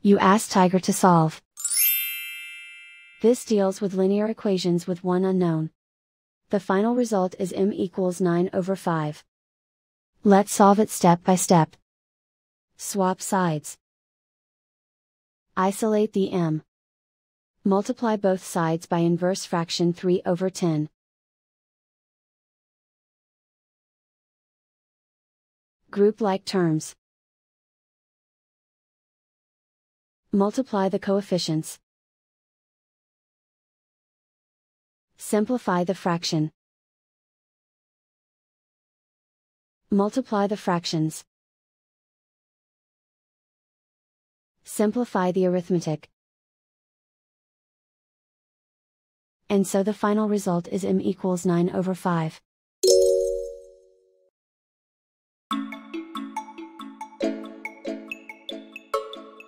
You ask Tiger to solve. This deals with linear equations with one unknown. The final result is m equals 9/5. Let's solve it step by step. Swap sides. Isolate the m. Multiply both sides by inverse fraction 3/10. Group like terms. Multiply the coefficients. Simplify the fraction. Multiply the fractions. Simplify the arithmetic. And so the final result is m equals 9/5.